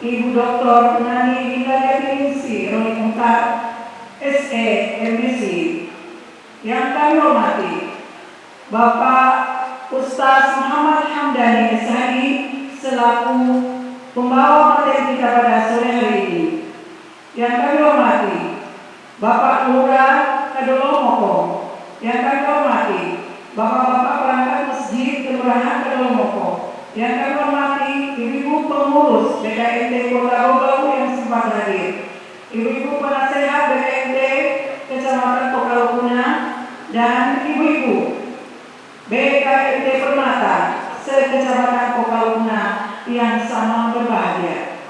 Ibu Dr. Nani Hidayah Definisi Roli 4 SE MDC. Yang kami hormati Bapak Ustaz Muhammad Hamdani SHI selaku pembawa materi kita pada sore hari ini. Yang kami hormati Bapak Lurah Kadolomoko. Yang kami hormati Bapak-bapak perangkat masjid Kelurahan Kadolomoko. Yang kami hormati ibu-ibu pengurus BKMT Kota Bau yang sempat hadir, ibu-ibu penasehat BKMT Kecamatan Tokalukuna, dan ibu-ibu BKMT Permata se-Kecamatan Tokalukuna yang sama berbahagia.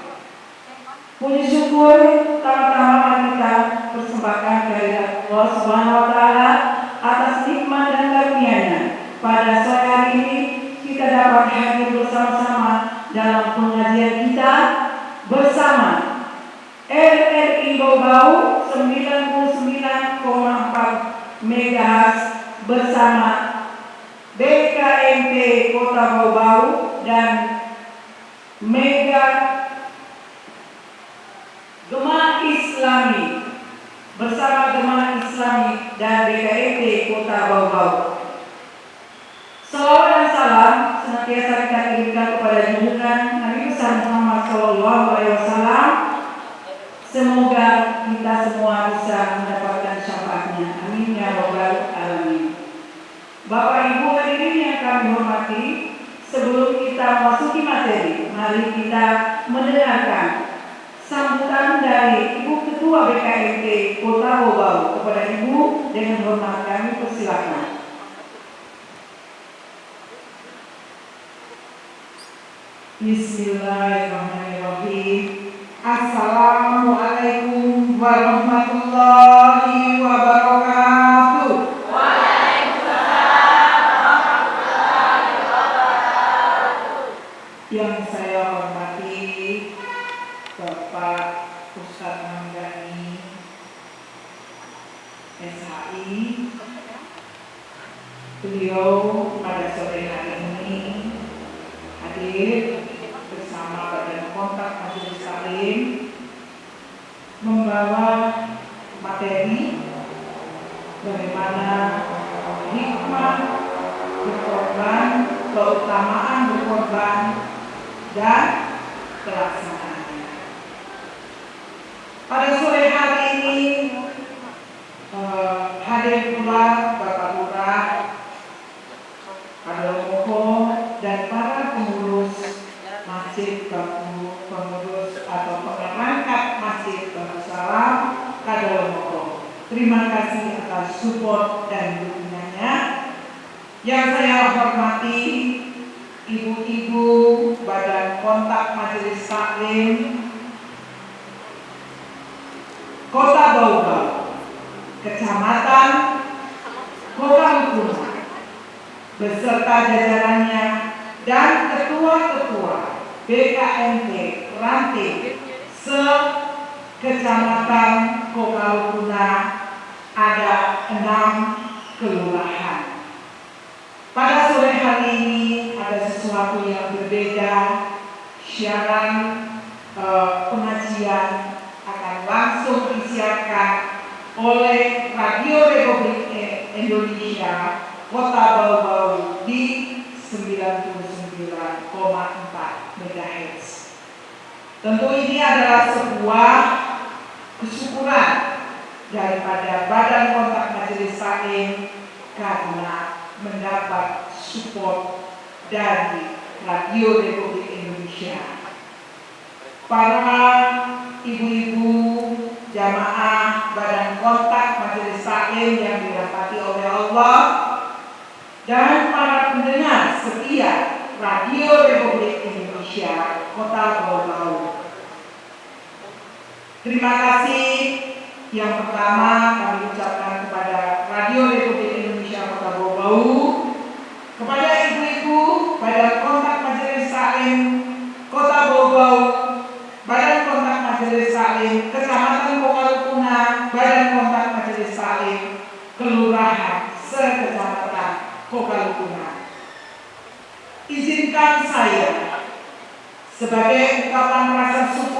Puji syukur pertama-tama kita persembahkan kehadirat Allah Subhanahu wa Ta'ala atas nikmat dan karunia-Nya. Pada sore hari ini kita dapat hadir bersama-sama dalam pengajian kita bersama RRI Bau 99,4 MHz bersama BKMT Kota Bau dan Mega Gema Islami bersama Gema Islami dan BKMT Kota Bau. Salawat dan salam senantiasa kita kirimkan kepada junjungan Nabi besar Muhammad SAW. Semoga kita semua bisa mendapatkan syafaatnya. Amin ya rabbal alamin. Bapak Ibu hadirin yang kami hormati, sebelum kita memasuki materi, mari kita mendengarkan sambutan dari Ibu Ketua BKMT Kota Bau. Kepada Ibu dengan hormat kami persilakan. Bismillahirrahmanirrahim. Assalamualaikum warahmatullahi wabarakatuh. Waalaikumsalam warahmatullahi wabarakatuh. Yang saya hormati Bapak Ustaz Hamdani SHI. Beliau pada sore hari ini hadir bersama Badan Kontak Majelis Taklim membawa materi bagaimana hikmah berkorban, keutamaan berkorban, dan pelaksanaannya. Pada sore hari ini hadir pula Bapak Lurah Kadolomoko dan para pengurus Masjid Baku, pengurus atau pengerangkat Masjid Baku Salam Kadolomoko. Terima kasih atas support dan dukungannya. Yang saya hormati ibu-ibu Badan Kontak Majelis Taklim Kota Bau, Kecamatan Tokalukuna beserta jajarannya dan ketua-ketua BKMT Ranting se-Kecamatan Tokalukuna, ada 6 kelurahan. Pada sore hari ini ada sesuatu yang berbeda. Siaran pengajian akan langsung disiarkan oleh Radio Republik Indonesia Kota Bau di 99,4 MHz. Tentu ini adalah sebuah kesyukuran daripada Badan Kontak Majelis Taklim karena mendapat support dari Radio Republik Indonesia. Para ibu-ibu jamaah Badan Kontak Majelis Taklim yang dirahmati oleh Allah dan para pendengar setia Radio Republik Indonesia Kota Bau. Terima kasih. Yang pertama kami ucapkan kepada Radio Republik Indonesia Kota Bau, kepada ibu-ibu Badan Kontak Majelis Taklim Kota Bau, Badan Kontak Majelis Taklim Kecamatan Tokalukuna, Badan Kontak Majelis Taklim Kelurahan se-Kecamatan Tokalukuna. Izinkan saya sebagai ungkapan rasa syukur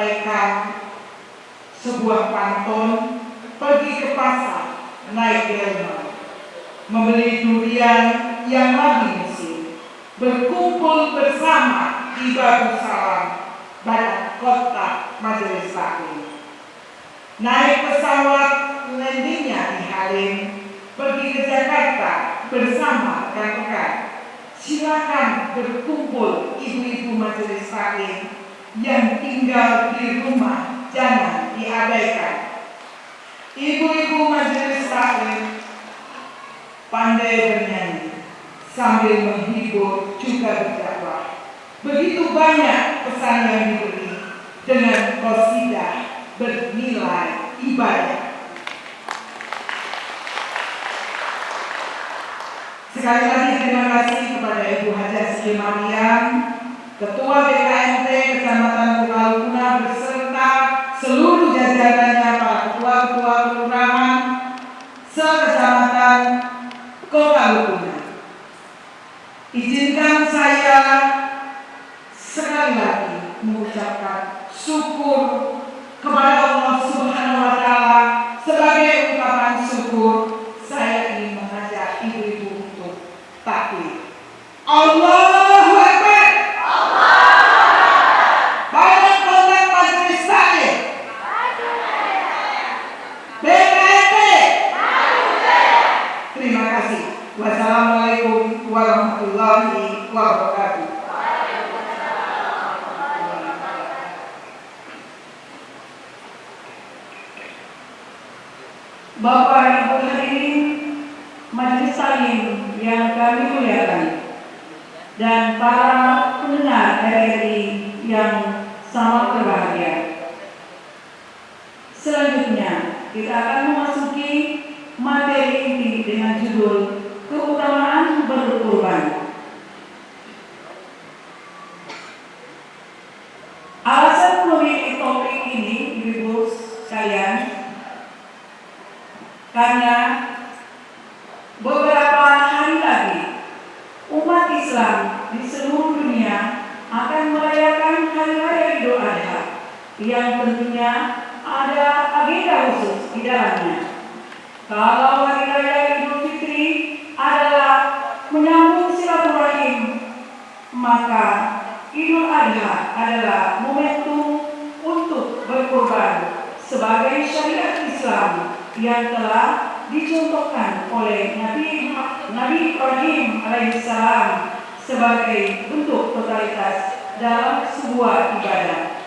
bagaikan sebuah pantun pergi ke pasar, naik delman, membeli durian yang lagi musim, berkumpul bersama di Darussalam, Badan Kota Majelis Taklim. Naik pesawat landingnya di Halim, pergi ke Jakarta bersama rekan-rekan. Silakan berkumpul ibu-ibu Majelis Taklim yang tinggal di rumah, jangan diabaikan. Ibu-ibu Majelis Taklim pandai bernyanyi sambil menghibur juga berdakwah. Begitu banyak pesan yang diberi dengan qasidah bernilai ibadah. Sekali lagi terima kasih kepada Ibu Hajah Sri Mariam, Ketua BKMT Kecamatan Pukalukuna beserta seluruh jajarannya, para ketua-ketua kelurahan se-Kecamatan Kota Lukuna. Izinkan saya sekali lagi mengucapkan syukur kepada Allah Subhanahu wa Ta'ala. Sebagai ungkapan syukur, saya ingin mengajak ibu-ibu untuk takbir. Allahu Akbar. Badan Kota Majelis Taklim, BKMT. Terima kasih. Wassalamualaikum warahmatullahi wabarakatuh. Bapak Ibu hadirin Majelis Taklim yang kami muliakan, dan para pendengar RRI yang sama berbahagia. Selanjutnya kita akan memasuki materi inti dengan judul keutamaan berkurban. Alasan memilih topik ini, ibu sekalian, karena beberapa hari lagi umat Islam di seluruh dunia akan merayakan Hari Raya Idul Adha yang tentunya ada agenda khusus di dalamnya. Kalau Hari Raya Idul Fitri adalah menyambung silaturahim, maka Idul Adha adalah momentum untuk berkurban sebagai syariat Islam yang telah dicontohkan oleh Nabi Ibrahim alaihissalam sebagai bentuk totalitas dalam sebuah ibadah.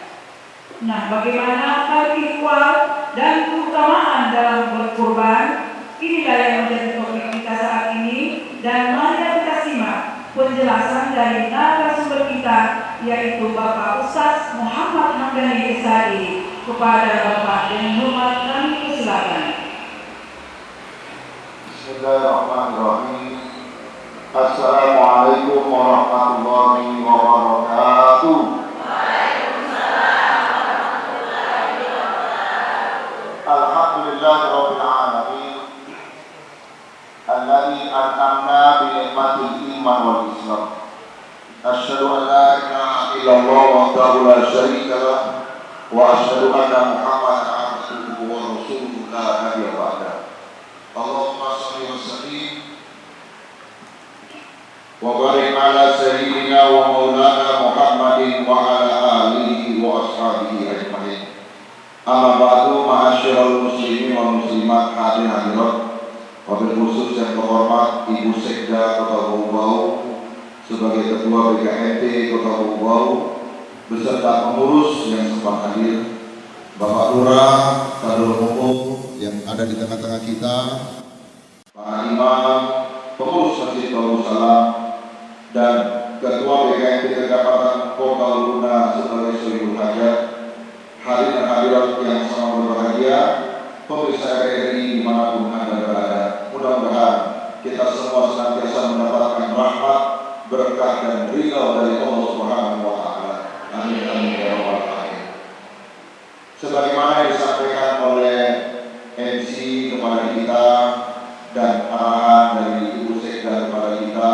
Nah, bagaimana hal ihwal dan keutamaan dalam berkurban? Inilah yang menjadi topik kita saat ini, dan mari kita simak penjelasan dari narasumber kita, yaitu Bapak Ustaz Muhammad Hamdani SAI. Kepada Bapak dengan hormat kami persilakan. Bismillahirrahmanirrahim. Assalamualaikum warahmatullahi wabarakatuh. Alhamdulillahirabbil alamin. Alladzi an'amna bi ni'matil iman wal islam. Asyhadu an la ilaha illallah wahdahu la syarika lah wa asyhadu anna Muhammadan abduhu wa rasuluhu la nabiyya ba'da. Allahumma shalli wa sallim wa barik ala sayyidina wa maulana Muhammadin wa ala alihi wa ashabihi ajmain. Amma ba'du, ma'asyiral muslimin wal muslimat, hadirat wabil khusus yang terhormat Ibu Sekda Kota Bau sebagai Ketua BKMT Kota Bau beserta pengurus yang sempat hadir, Bapak Lurah, Kadul Umum yang ada di tengah-tengah kita, para imam, pengurus Masjid Darussalam, dan Ketua BKMT Kecamatan Kota Lukuna sebagai Sohibul Hajat, hadirin hadirat yang sangat berbahagia, pemirsa RRI dimanapun Anda berada. Mudah-mudahan kita semua senantiasa mendapatkan rahmat, berkah dan ridha dari Allah Subhanahu wa Ta'ala. Amin amin ya rabbal alamin. Sebagaimana yang disampaikan oleh MC kepada kita dan arahan dari Ibu Sekda kepada kita,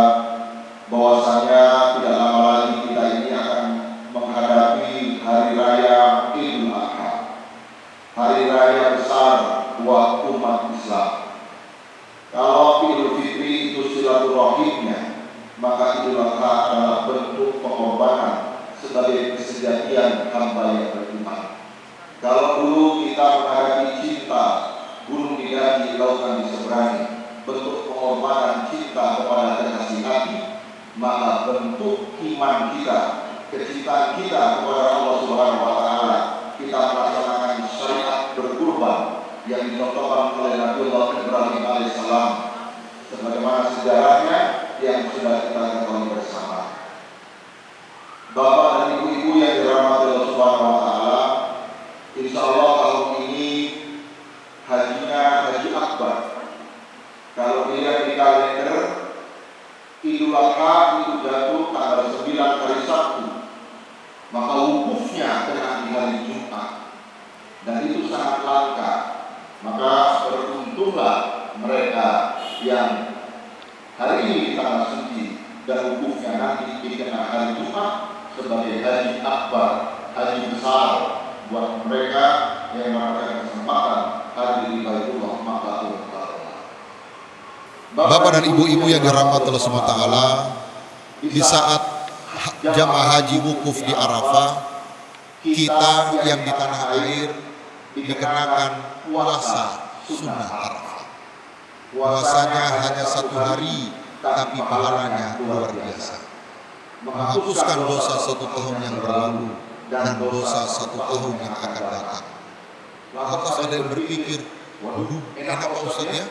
bahwasanya tidak lama lagi kita ini akan menghadapi Hari Raya Idul pengorbanan sebagai kesejatian hamba yang beriman. Kalau dulu kita menghadapi cinta, gunung diganti, lautan diseberangi, bentuk pengorbanan cinta kepada kekasih hati, maka bentuk iman kita, kecintaan kita kepada Allah Subhanahu wa Ta'ala, kita melaksanakan syariat berkurban yang dicontohkan oleh Nabiullah Ibrahim alaihissalam, sebagaimana sejarahnya yang sudah kita ketahui bersama. Bapak dan ibu-ibu yang dirahmati Allah Subhanahu wa Ta'ala, insya Allah tahun ini hajinya haji akbar. Kalau dilihat di kalender, Idul Adha itu jatuh tanggal 9 hari Sabtu, maka wukufnya kena di hari Jumat, dan itu sangat langka. Maka beruntunglah mereka yang hari ini di tanggal suci dan wukufnya nanti dikena hari Jumat sebagai haji akbar, haji besar buat mereka yang mendapatkan kesempatan hadir di Baitullah Maqatul Mukarramah. Bapak dan ibu-ibu yang dirahmati Allah SWT, di saat jamaah haji wukuf di Arafah, kita yang di tanah air dikenakan puasa sunnah Arafah. Puasanya hanya 1 hari, tapi pahalanya luar biasa. Menghapuskan dosa 1 tahun yang berlalu dan dosa 1 tahun yang akan datang. Lantas ada yang berpikir, waduh, enak Pak Ustaz ya,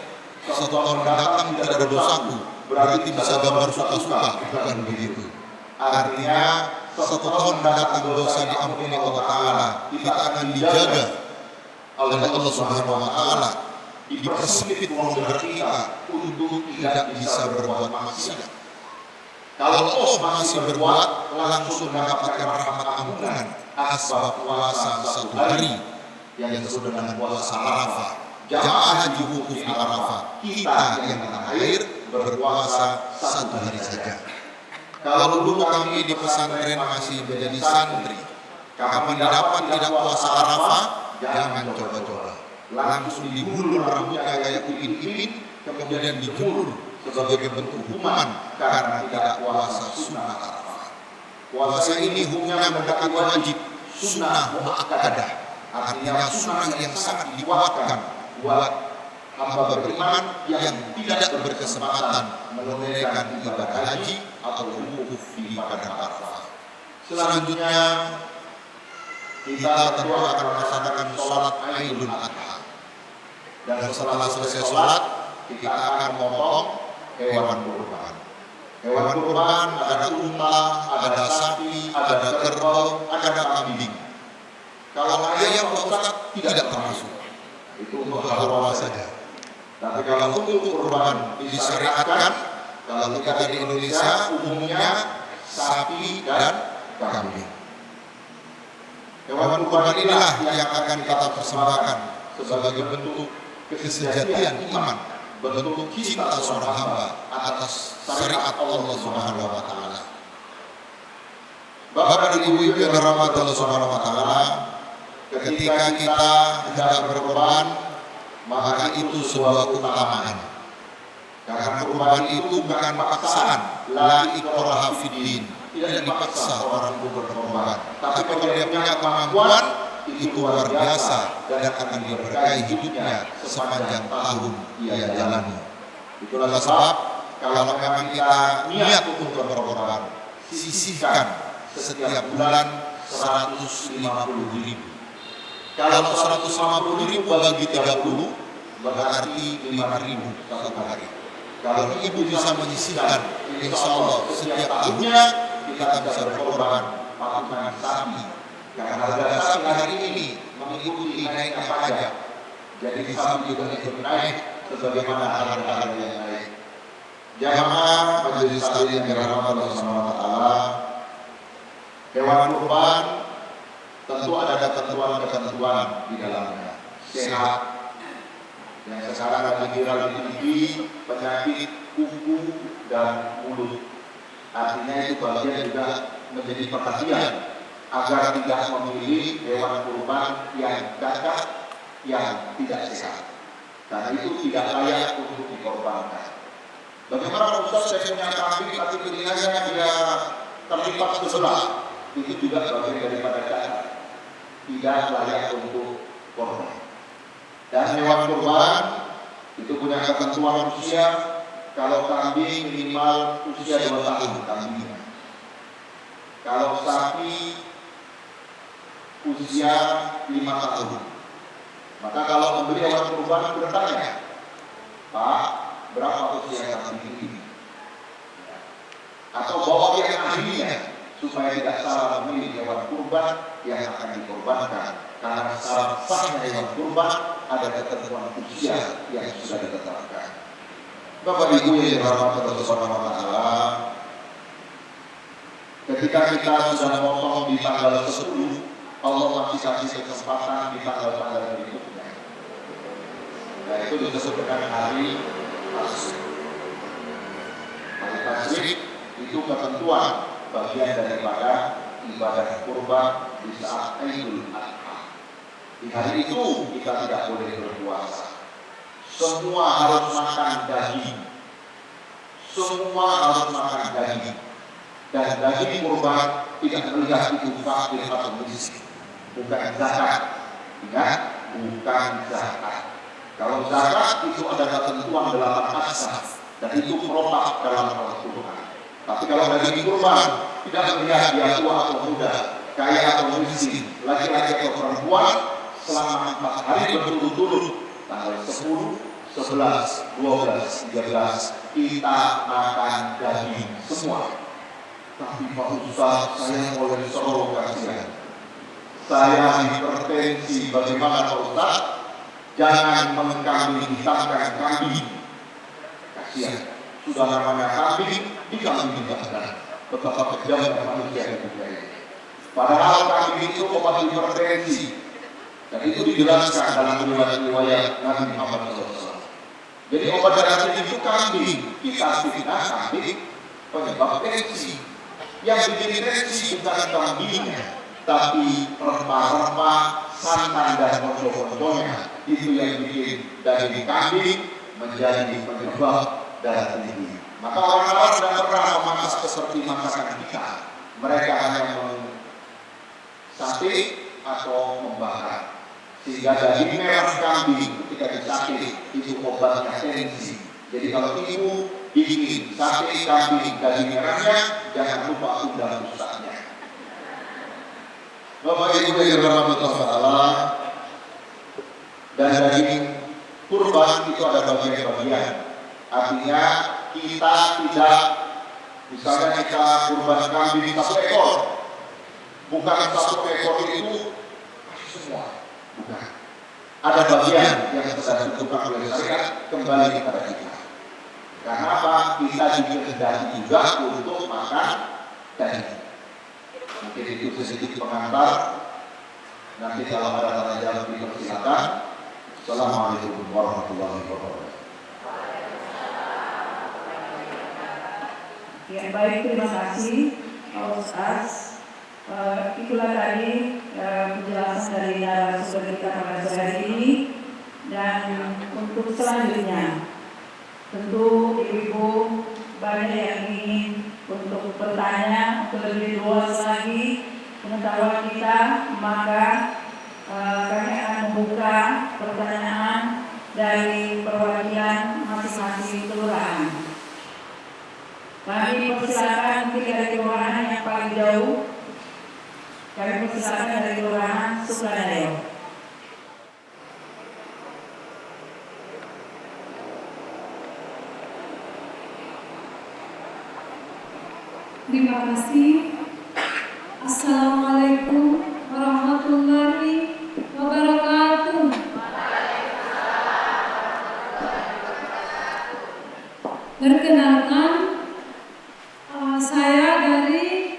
1 tahun mendatang tidak ada dosaku, berarti bisa gambar suka-suka. Bukan begitu. Artinya 1 tahun mendatang dosa diampuni Allah Ta'ala, kita akan dijaga oleh Allah Subhanahu wa Ta'ala, dipersempit ruang gerak kita untuk tidak bisa berbuat maksiat. Kalau Allah masih berbuat, langsung mendapatkan rahmat ampunan asbab puasa 1 hari yang disebut dengan puasa Arafah. Jamaah haji wukuf di Arafah, kita yang di tanah air berpuasa 1 hari saja. Kalau dulu kami di pesantren masih menjadi santri, kapan didapat tidak puasa Arafah, jangan coba-coba. Langsung digulur rambutnya kayak upin-ipin, kemudian dijemur sebagai bentuk hukuman karena tidak puasa sunnah Arafah. Puasa ini hukumnya mendekati wajib, sunnah muakkadah, artinya sunnah yang sangat dikuatkan buat hamba beriman yang tidak berkesempatan menunaikan ibadah haji atau wukuf di padang Arafah. Selanjutnya kita tentu akan melaksanakan sholat Idul Adha, dan setelah selesai sholat kita akan memotong hewan kurban. Hewan kurban ada unta, ada sapi, ada kerbau, ada kambing. Kalau ayam Pak Ustaz tidak termasuk, itu untuk halal saja. Tapi kalau untuk kurban disyariatkan, kalau kita di Indonesia umumnya sapi dan kambing. Hewan kurban inilah yang akan kita persembahkan sebagai bentuk kesejatian iman, bentuk cinta seorang hamba atas syariat Allah Subhanahu wa Ta'ala. Bapak dan ibu-ibu yang dirahmati Allah Subhanahu wa Ta'ala, ketika kita hendak berkorban, maka itu sebuah keutamaan. Karena kurban itu bukan paksaan, la ikraha fiddin, tidak dipaksa orang untuk berkorban. Tapi kalau dia punya kemampuan, itu luar biasa dan akan diberkahi hidupnya sepanjang tahun ia jalani. Itulah sebab kalau memang kita niat untuk berkorban, sisihkan setiap bulan 150.000. Kalau 150.000 bagi 30 berarti 5.000 satu hari. Kalau ibu bisa menyisihkan, insya Allah setiap tahunnya kita bisa berkorban patungan sapi. Karena harga sapi hari ini mengikuti naiknya pajak, jadi sapi juga ikut naik sebagaimana harga-harga yang naik. Jamaah majelis taklim yang dirahmati Allah Subhanahu wa Ta'ala, hewan kurban tentu ada ketentuan-ketentuan di dalamnya. Sehat, yang sekarang lagi viral di TV, penyakit kuku dan mulut. Artinya itu bagian juga menjadi perhatian agar tidak memilih hewan kurban yang cacat, yang tidak sehat. Karena itu tidak layak untuk dikorbankan. Bagaimana Ustaz, saya punya kambing tapi telinganya dia terlipat sebelah, itu juga bagian daripada zakat, tidak layak untuk korban. Dan hewan kurban itu punya ketentuan usia. Kalau kambing minimal usia 2 tahun kambingnya. Kalau sapi usia 5 tahun. Maka kalau membeli hewan kurban bertanya, Pak, berapa usia kambing ini? Atau bawa yang ahlinya supaya tidak salah memilih hewan kurban yang akan dikorbankan. Karena sah-sahnya hewan kurban ada ketentuan usia yang sudah ditetapkan. Bapak Ibu yang dirahmati Allah Subhanahu wa taala, ketika kita sudah memotong di tanggal 10, Allah masih kasih kesempatan di tanggal-tanggal berikutnya. Nah, itu disebut dengan hari tasyrik. Hari tasyrik itu ketentuan bagian daripada ibadah kurban di saat Idul Adha. Di hari itu kita tidak boleh berpuasa. Semua harus makan daging. Semua harus makan daging. Dan daging kurban tidak melihat itu fakir atau miskin. Bukan zakat. Ingat, bukan zakat. Kalau zakat itu ada ketentuan 8 asnaf dan itu protap dalam Al-Quran. Tapi kalau daging kurban tidak melihat dia tua atau muda, kaya atau miskin, laki-laki atau perempuan, selama 4 hari berturut-turut, tanggal 10, 11, 12, 13 kita makan daging semua. Tapi Pak Ustaz, saya mulai soro kasihan. Saya hipertensi, bagaimana Pak Ustaz? Jangan mengkambing hitamkan kambing. Kasihan. Sudah namanya kambing, dikambing hitamkan. Betapa kejamnya manusia yang budaya. Padahal kambing itu obat hipertensi. Dan itu dijelaskan dalam riwayat Nabi Muhammad SAW. Jadi obat darah tinggi itu kambing. Kita fitnah kambing penyebab tensi. Yang bikin tensi bukan kambingnya, tapi rempah-rempah, santan dan konco-konconya. Itu yang bikin daging kambing menjadi penyebab darah tinggi. Maka orang-orang tidak pernah memasak seperti masakan kita. Mereka hanya sate atau membakar. Sehingga daging merah kambing ketika disate itu obatnya tensi. Jadi kalau ibu bikin sate kambing daging merahnya, jangan lupa undang ustaznya. Bapak Ibu yang dirahmati Allah, dan daging kurban itu ada bagian-bagian. Artinya kita tidak, misalnya kita kurban kambing 1 ekor, bukan 1 ekor itu semua. Bukan. Ada bagian yang sudah ditentukan oleh syariat kembali kepada kita. Karena apa? Kita dikehendaki juga untuk makan daging. Mungkin itu sedikit pengantar. Nanti kalau ada tanya jawab dipersilakan. Assalamualaikum warahmatullahi wabarakatuh. Ya, baik, terima kasih Pak Ustaz. Itulah tadi penjelasan dari narasumber kita pada sore hari ini. Dan untuk selanjutnya, tentu ibu-ibu banyak yang ingin untuk bertanya untuk lebih luas lagi pengetahuan kita, maka kami akan membuka pertanyaan dari perwakilan masing-masing kelurahan. Kami persilakan mungkin dari kelurahan yang paling jauh. Kami persilakan dari Kelurahan Sukanareo. Terima kasih. Assalamualaikum warahmatullahi wabarakatuh. Perkenalkan, saya dari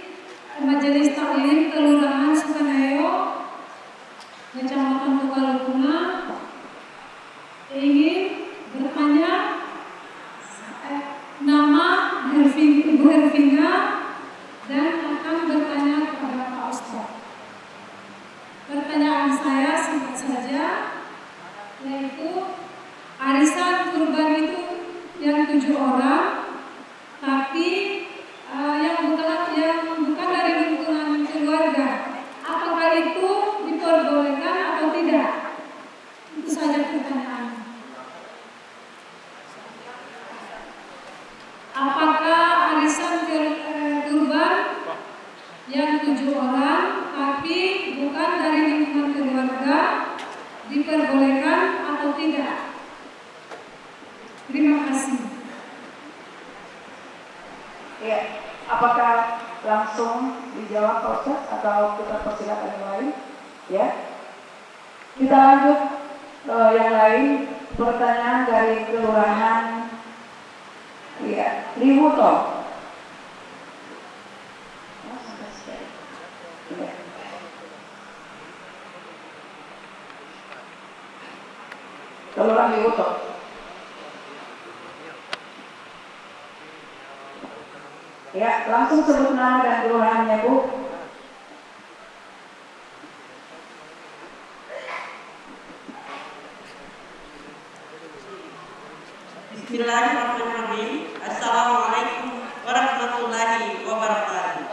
Majelis Taklim Kelurahan Sukanareo, Kecamatan Tukalukuna, ingin bertanya nama Ibu Hervina dan akan bertanya kepada Pak Ustadz. Pertanyaan saya singkat saja, yaitu arisan kurban itu yang 7 orang, tapi yang yang 7 orang, tapi bukan dari lingkungan keluarga, diperbolehkan atau tidak? Terima kasih. Ya, apakah langsung dijawab Pak Ustaz atau kita persilakan yang lain? Ya, kita lanjut yang lain. Pertanyaan dari kelurahan ya Lihuto. Ya. Kelurahan Lihuto. Ya, langsung sebut nama dan kelurahannya, Bu. Bismillahirrahmanirrahim. Assalamualaikum warahmatullahi wabarakatuh.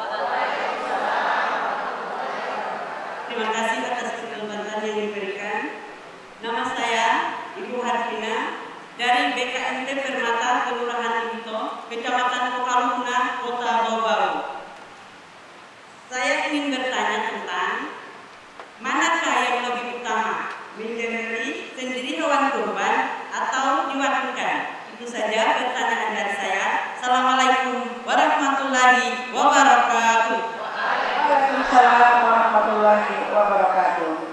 Terima kasih atas kesempatan yang diberikan. Nama saya Ibu Harvina dari BKMT Permata Kelurahan Lihuto, Kecamatan Kokaluna, Kota Bau-Bau. Saya ingin bertanya tentang manakah yang lebih utama, menyembelih sendiri hewan kurban atau diwakilkan? Itu saja pertanyaan dari saya. Assalamualaikum warahmatullahi wabarakatuh. Waalaikumsalam warahmatullahi wabarakatuh.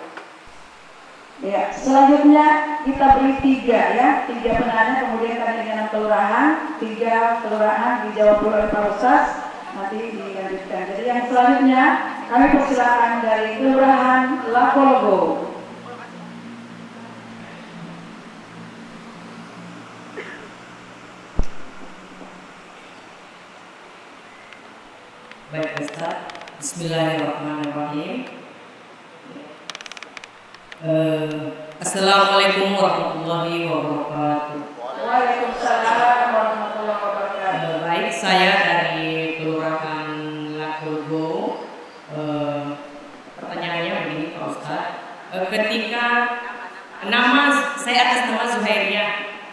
Ya, selanjutnya kita beri 3 ya, 3 penanya, kemudian kami dengan kelurahan, 3 kelurahan dijawab oleh Pak Ustaz, nanti dilanjutkan. Jadi yang selanjutnya kami persilakan dari kelurahan Lakolgo. Baik Ustaz, Bismillahirrahmanirrahim. Assalamualaikum warahmatullahi wabarakatuh. Waalaikumsalam warahmatullahi wabarakatuh. Baik, saya dari Kelurahan Lakolgo. Pertanyaannya begini Pak Ustaz. Ketika saya atas nama Zuhairia,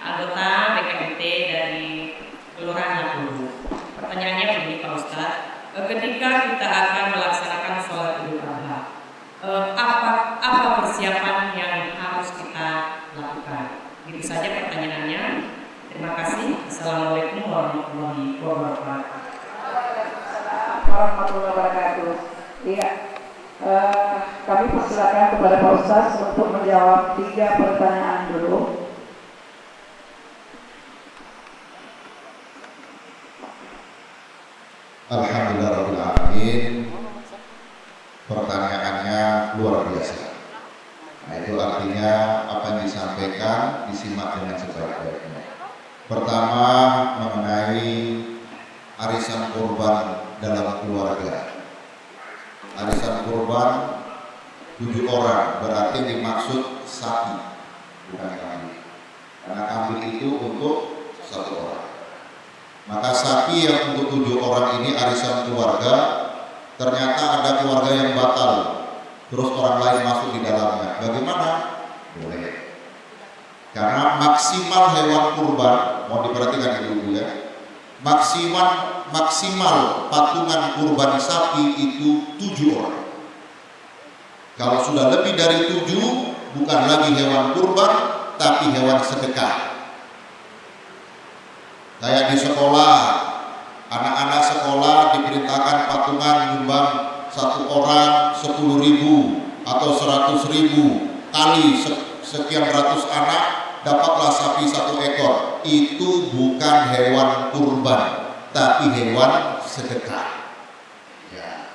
anggota BKMT dari Kelurahan Lakolgo. Pertanyaannya begini Pak Ustaz. Ketika kita akan melaksanakan sholat Idul Adha, apa persiapan yang harus kita lakukan? Itu saja pertanyaannya. Terima kasih. Assalamualaikum warahmatullahi wabarakatuh. Waalaikumsalam warahmatullahi wabarakatuh. Iya, kami persilakan kepada Pak Ustaz untuk menjawab 3 pertanyaan dulu. Alhamdulillahirrahmanirrahim. Pertanyaannya luar biasa. Nah, itu artinya apa yang disampaikan disimak dengan sebaik-baiknya. Pertama, mengenai arisan kurban dalam keluarga. Arisan kurban 7 orang, berarti dimaksud sapi, bukan kambing. Karena kambing itu untuk 1 orang. Maka sapi yang untuk 7 orang ini arisan keluarga, ternyata ada keluarga yang batal, terus orang lain masuk di dalamnya. Bagaimana? Boleh. Karena maksimal hewan kurban, mau diperhatikan dulu ya, maksimal patungan kurban sapi itu 7 orang. Kalau sudah lebih dari 7, bukan lagi hewan kurban, tapi hewan sedekah. Kayak di sekolah, anak-anak sekolah diperintahkan patungan nyumbang 1 orang 10.000 atau 100.000 kali sekian ratus anak, dapatlah sapi 1 ekor. Itu bukan hewan kurban, tapi hewan sedekah. Ya.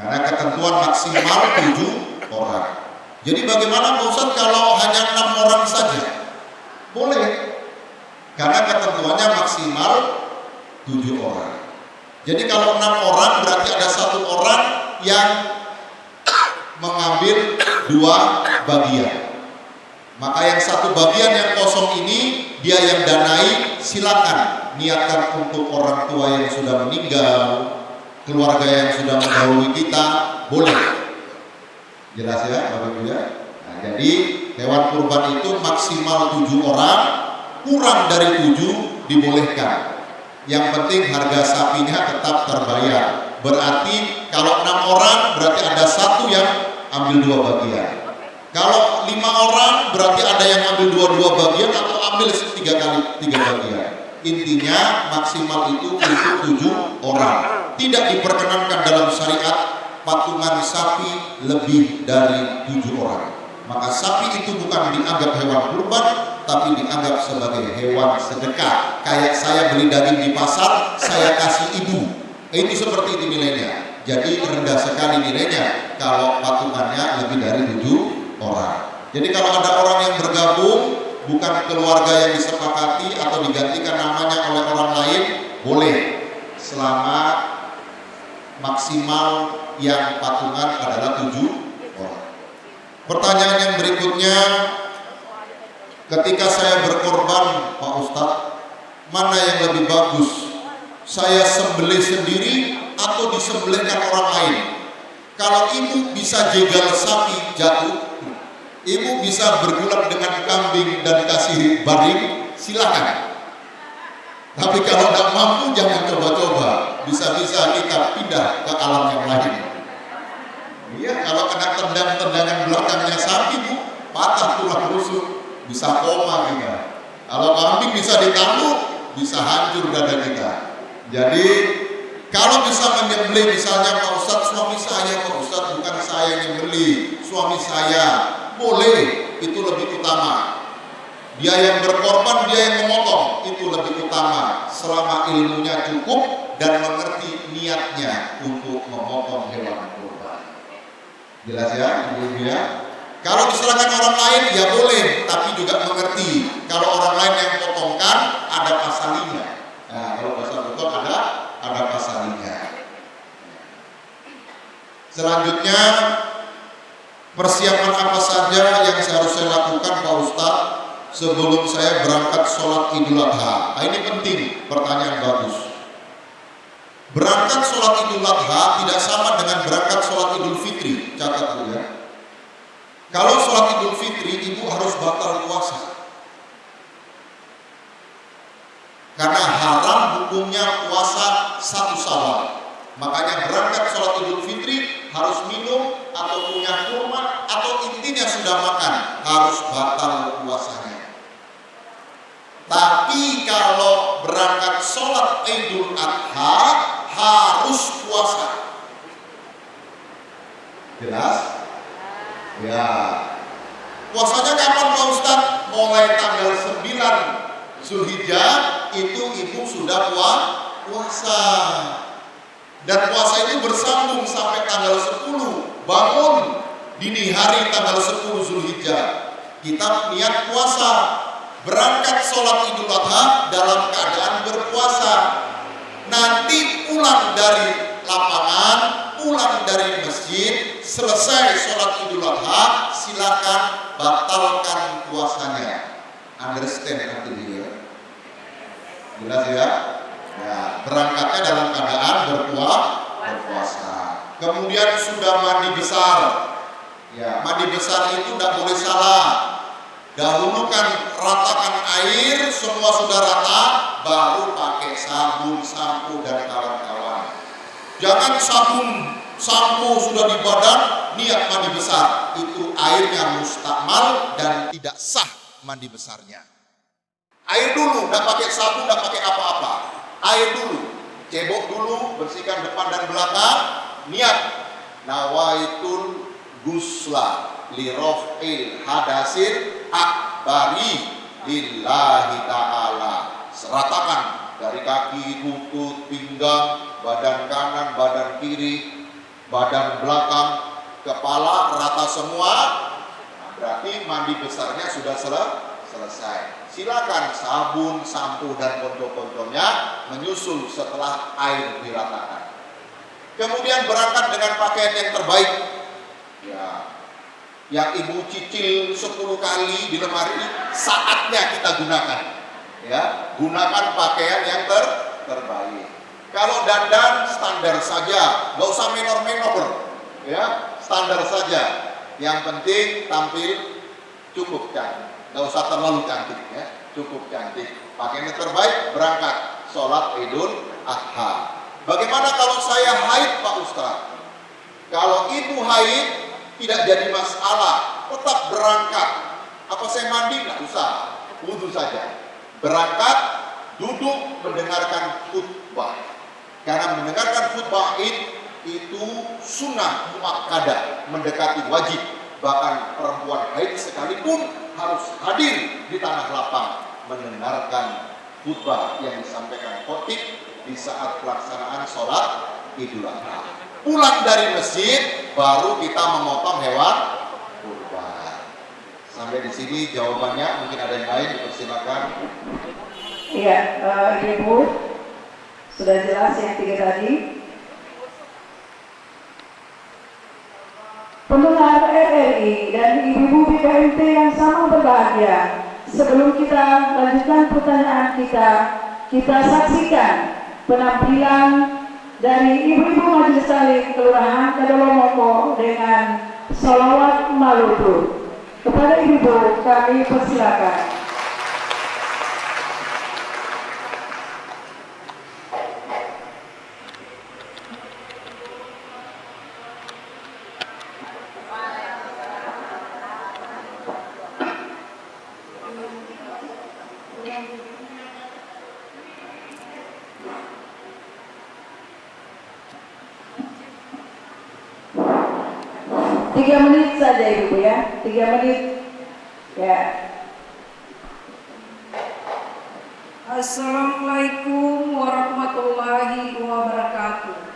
Karena ketentuan maksimal 7 orang. Jadi bagaimana Pak Ustaz kalau hanya 6 orang saja? Boleh. Karena ketentuannya maksimal 7 orang. Jadi kalau 6 orang berarti ada 1 orang yang mengambil 2 bagian. Maka yang 1 bagian yang kosong ini dia yang danai, silakan niatkan untuk orang tua yang sudah meninggal, keluarga yang sudah mendahului kita, boleh. Jelas ya Bapak Ibu ya? Nah, jadi hewan kurban itu maksimal 7 orang, kurang dari 7 dibolehkan. Yang penting harga sapinya tetap terbayar. Berarti kalau 6 yang ambil 2 bagian. Kalau 5 orang berarti ada yang ambil 2 bagian atau ambil 3 kali 3 bagian. Intinya maksimal itu untuk 7 orang. Tidak diperkenankan dalam syariat patungan sapi lebih dari 7 orang. Maka sapi itu bukan dianggap hewan kurban, tapi dianggap sebagai hewan sedekah. Kayak saya beli daging di pasar, saya kasih ibu. Itu seperti itu nilainya. Jadi rendah sekali nilainya kalau patungannya lebih dari 7 orang. Jadi kalau ada orang yang bergabung, bukan keluarga yang disepakati atau digantikan namanya oleh orang lain, boleh selama maksimal yang patungan adalah 7 orang. Pertanyaan yang berikutnya, ketika saya berkorban, Pak Ustadz, mana yang lebih bagus? Saya sembelih sendiri atau disembelihkan orang lain? Kalau ibu bisa jegal sapi jatuh, ibu bisa bergulat dengan kambing dan kasih baring, silakan. Tapi kalau tidak mampu jangan coba-coba. Bisa-bisa kita pindah ke alam yang lain. Iya, kalau kena tendang-tendangan belakangnya sapi, Bu, patah tulang rusuk, bisa koma kita. Kalau kambing bisa ditangguh, bisa hancur dada kita. Jadi kalau bisa menyembelih, misalnya Pak Ustadz, suami saya, Pak Ustadz, bukan saya yang menyembelih, suami saya, boleh, itu lebih utama. Dia yang berkorban, dia yang memotong, itu lebih utama selama ilmunya cukup dan mengerti niatnya untuk memotong hewan kurban. Jelas ya, Ibu ya? Kalau diserahkan orang lain ya boleh, tapi juga mengerti kalau orang lain yang potongkan ada pasalinya. Nah, kalau bahasa betul ada pasalinya. Selanjutnya, persiapan apa saja yang seharusnya lakukan Pak Ustadz sebelum saya berangkat sholat Idul Adha? Nah, ini penting, pertanyaan bagus. Berangkat sholat Idul Adha tidak sama dengan berangkat sholat Idul Fitri. Catat dulu ya. Kalau sholat Idul Fitri, ibu harus batal puasa. Karena haram hukumnya puasa 1 Syawal. Makanya berangkat sholat Idul Fitri harus minum atau punya kurma atau intinya sudah makan, harus batal puasanya. Tapi kalau berangkat sholat Idul Adha harus puasa. Jelas? Ya. Puasanya kapan Pak Ustadz? Mulai tanggal 9 Zulhijjah itu ibu sudah puasa. Dan puasa itu bersambung sampai tanggal 10. Bangun dini hari tanggal 10 Zulhijjah. Kita niat puasa. Berangkat sholat Idul Adha dalam keadaan berpuasa. Nanti pulang dari lapangan, pulang dari masjid, selesai sholat Idul Adha, silakan batalkan puasanya. Understand artinya? Jelas ya? Ya, berangkatnya dalam keadaan berpuasa. Kemudian sudah mandi besar. Ya, mandi besar itu tidak boleh salah. Dahulukan ratakan air, semua sudah rata, baru pakai sabun, sampo dan kawan-kawan. Jangan sabun, sampo sudah di badan, niat mandi besar. Itu airnya mustakmal dan tidak sah mandi besarnya. Air dulu, tidak pakai sabun, tidak pakai apa-apa. Air dulu, cebok dulu, bersihkan depan dan belakang. Niat nawaitul gusla lirofil hadasil akbari lillahi ta'ala. Seratakan dari kaki, lutut, pinggang, badan kanan, badan kiri, badan belakang, kepala rata semua. Nah, berarti mandi besarnya sudah selesai. Silakan sabun, sampo dan konco-konconya menyusul setelah air diratakan. Kemudian berangkat dengan pakaian yang terbaik. Ya, yang ibu cicil 10 kali di lemari, saatnya kita gunakan. Ya, gunakan pakaian yang terbaik. Kalau dandan standar saja, nggak usah menor-menor. Ya, standar saja. Yang penting tampil cukup cantik. Nggak usah terlalu cantik ya, cukup cantik. Pakaian yang terbaik, berangkat sholat Idul Adha. Bagaimana kalau saya haid Pak Ustadz? Kalau ibu haid tidak jadi masalah, tetap berangkat. Apa saya mandi? Nggak usah, wudhu saja. Berangkat, duduk mendengarkan khutbah. Karena mendengarkan khutbah Id itu sunnah muakkadah, mendekati wajib. Bahkan perempuan haid sekalipun harus hadir di tanah lapang mendengarkan khutbah yang disampaikan khotib di saat pelaksanaan sholat Idul Adha. Pulang dari masjid baru kita memotong hewan kurban. Sampai di sini jawabannya, mungkin ada yang lain, dipersilakan. Iya, Ibu sudah jelas yang 3 tadi. Pendengar RRI dan ibu-ibu BKMT yang sama berbahagia, sebelum kita lanjutkan pertanyaan kita saksikan penampilan dari ibu-ibu Majelis Taklim Kelurahan Kadolomoko dengan sholawat Maluku. Kepada ibu kami persilakan. Tiga menit saja ibu ya, 3 menit ya. Assalamualaikum warahmatullahi wabarakatuh.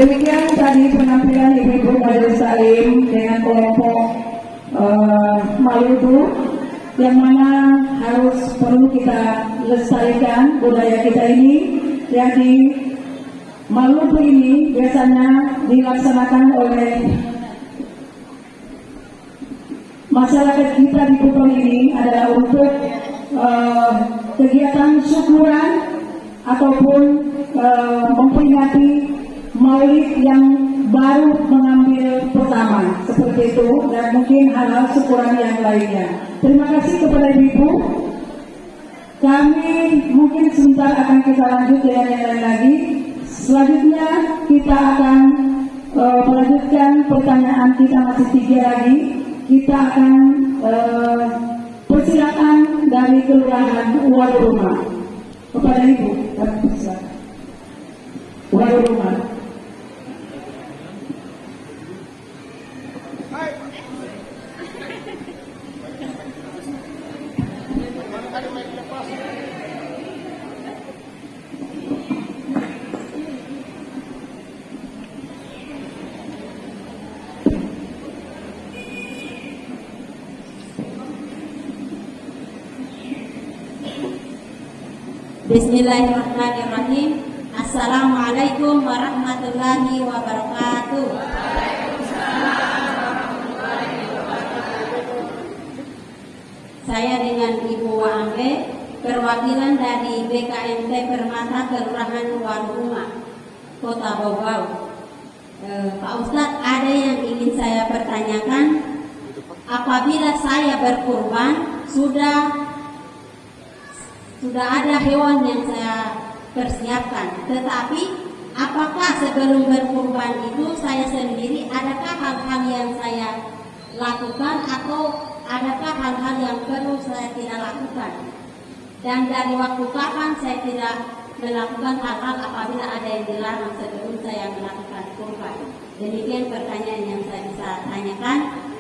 Demikian tadi penampilan ibu-ibu Majelis Taklim dengan kelompok Maluku, yang mana harus perlu kita lestarikan budaya kita ini, yang di Maluku ini biasanya dilaksanakan oleh masyarakat kita di Kupang ini adalah untuk kegiatan syukuran ataupun memperingati Maulid yang baru mengambil pertama, seperti itu, dan mungkin hal-hal syukuran yang lainnya. Terima kasih kepada Ibu. Kami mungkin sebentar akan kita lanjut dengan yang lain lagi. Selanjutnya kita akan melanjutkan pertanyaan kita, masih 3 lagi. Kita akan persilakan dari Kelurahan Waduruma kepada Ibu. Kami persilakan. Waduruma. Bismillahirrahmanirrahim. Assalamualaikum warahmatullahi wabarakatuh. Saya dengan Ibu Wangge, perwakilan dari BKMT Permata Kelurahan Waduruma, Kota Bogor. Pak Ustadz, ada yang ingin saya pertanyakan. Apabila saya berkurban, sudah ada hewan yang saya persiapkan, tetapi apakah sebelum berkurban itu saya sendiri, adakah hal-hal yang saya lakukan atau adakah hal-hal yang perlu saya tidak lakukan, dan dari waktu kapan saya tidak melakukan hal-hal apabila ada yang dilarang sebelum saya melakukan kurban. Demikian pertanyaan yang saya bisa tanyakan.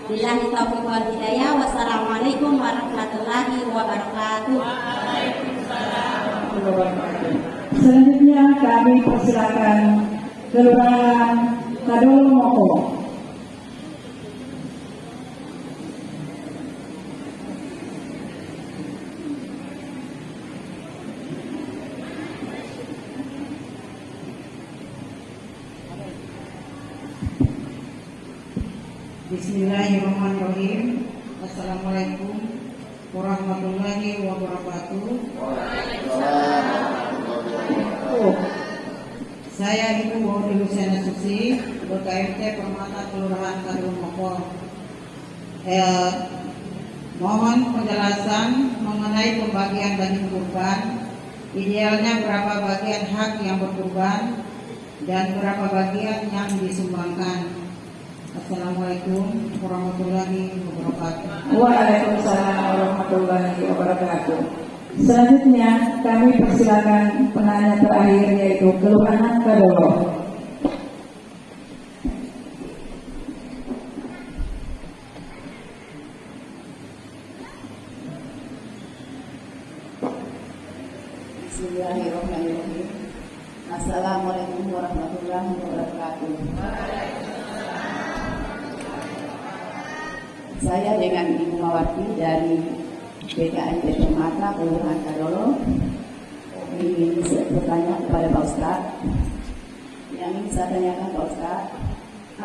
Billahi taufiq wal hidayah. Wassalamualaikum warahmatullahi wabarakatuh. Selanjutnya kami persilakan Kelurahan Kadolo Moko. Bismillahirrahmanirrahim. Assalamualaikum warahmatullahi wabarakatuh. Saya Ibu Wahudi Luciana Susi, BKMT Permata Kelurahan Kadolo Moko. Mohon penjelasan mengenai pembagian daging kurban. Idealnya berapa bagian hak yang berkurban dan berapa bagian yang disumbangkan. Assalamualaikum warahmatullahi wabarakatuh. Waalaikumsalam warahmatullahi wabarakatuh. Selanjutnya kami persilakan penanya terakhir, yaitu Kelurahan Kadolo. Bismillahirrahmanirrahim. Assalamualaikum warahmatullahi wabarakatuh. Saya dengan Ibu Mawati dari BKMT Permata Kelurahan Kadolo ingin bertanya kepada Pak Ustadz. Yang ingin saya tanyakan Pak Ustadz,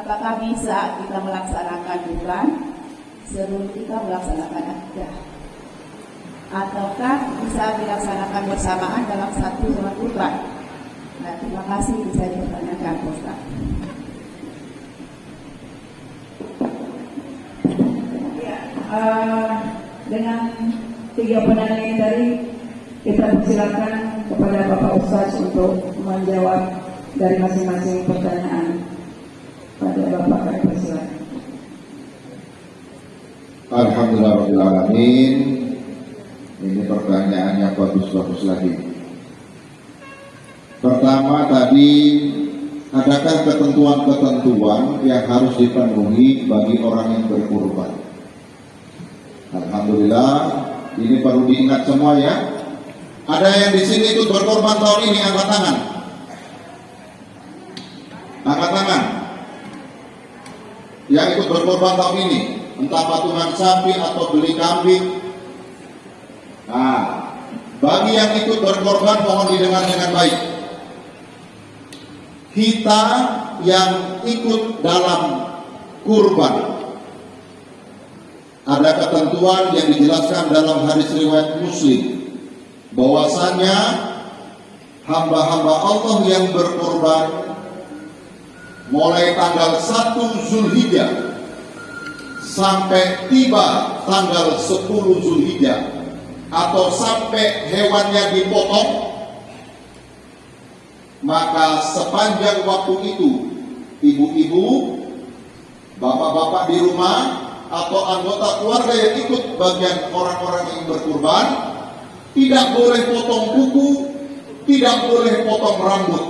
apakah bisa kita melaksanakan kurban sebelum kita melaksanakan akidah, ataukah bisa dilaksanakan bersamaan dalam satu sholat kurban? Nah, terima kasih bisa dipertanyakan Pak Ustadz. Dengan 3 penanya ini tadi, kita persilakan kepada Bapak Ustadz untuk menjawab dari masing-masing pertanyaan. Pada Bapak, kami persilakan. Alhamdulillahirrahmanirrahim. Ini pertanyaan yang bagus-bagus lagi. Pertama tadi, adakah ketentuan-ketentuan yang harus dipenuhi bagi orang yang berkurban? Alhamdulillah, ini perlu diingat semua ya. Ada yang di sini ikut berkorban tahun ini, angkat tangan. Angkat tangan. Yang ikut berkorban tahun ini, entah patungan sapi atau beli kambing. Nah, bagi yang ikut berkorban mohon didengar dengan baik. Kita yang ikut dalam kurban, ada ketentuan yang dijelaskan dalam hadis riwayat Muslim, bahwasanya hamba-hamba Allah yang berkorban mulai tanggal 1 Zulhijjah sampai tiba tanggal 10 Zulhijjah atau sampai hewannya dipotong, maka sepanjang waktu itu ibu-ibu, bapak-bapak di rumah atau anggota keluarga yang ikut bagian orang-orang yang berkurban tidak boleh potong kuku, tidak boleh potong rambut,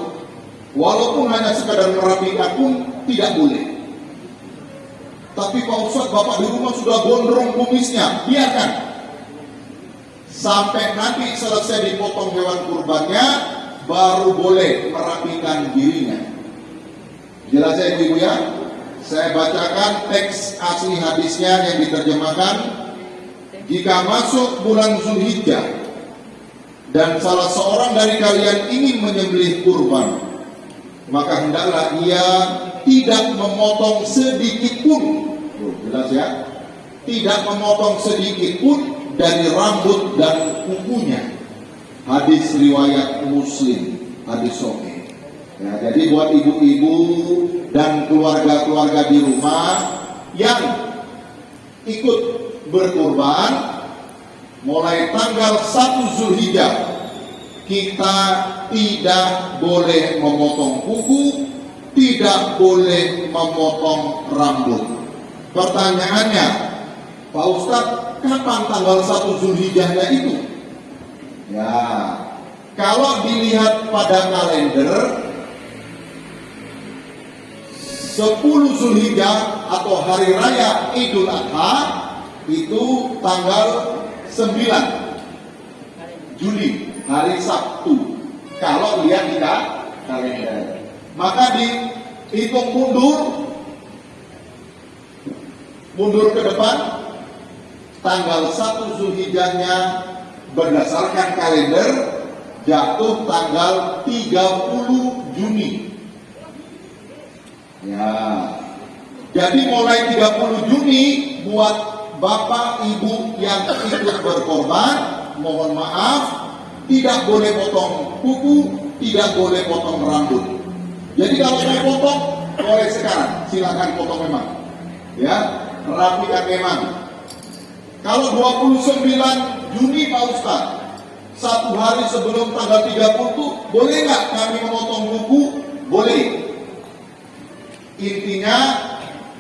walaupun hanya sekadar merapikan pun tidak boleh. Tapi Pak Ustadz, bapak di rumah sudah gondrong kumisnya, biarkan sampai nanti selesai dipotong hewan kurbannya, baru boleh merapikan dirinya. Jelas ya ibu ya? Saya bacakan teks asli hadisnya yang diterjemahkan. Jika masuk bulan Zulhijjah dan salah seorang dari kalian ingin menyembelih kurban, maka hendaklah ia tidak memotong sedikit pun. Jelas ya? Tidak memotong sedikit pun dari rambut dan kukunya. Hadis riwayat Muslim, hadis sahih. Ya, jadi buat ibu-ibu dan keluarga-keluarga di rumah yang ikut berkurban, mulai tanggal 1 Zulhijjah kita tidak boleh memotong kuku, tidak boleh memotong rambut. Pertanyaannya, Pak Ustadz, kapan tanggal 1 Zulhijjahnya itu? Ya, kalau dilihat pada kalender 10 Zulhijjah atau hari raya Idul Adha itu tanggal 9 Juli, hari Sabtu. Kalau lihat di kalender, maka dihitung mundur ke depan, tanggal 1 Zulhijjahnya berdasarkan kalender jatuh tanggal 30 Juni. Ya, jadi mulai 30 Juni buat bapak ibu yang ikut berkorban, mohon maaf, tidak boleh potong kuku, tidak boleh potong rambut. Jadi kalau mau potong, boleh sekarang, silakan potong memang. Ya, rapikan memang. Kalau 29 Juni Pak Ustadz, satu hari sebelum tanggal 30, boleh nggak kami memotong kuku? Boleh. Intinya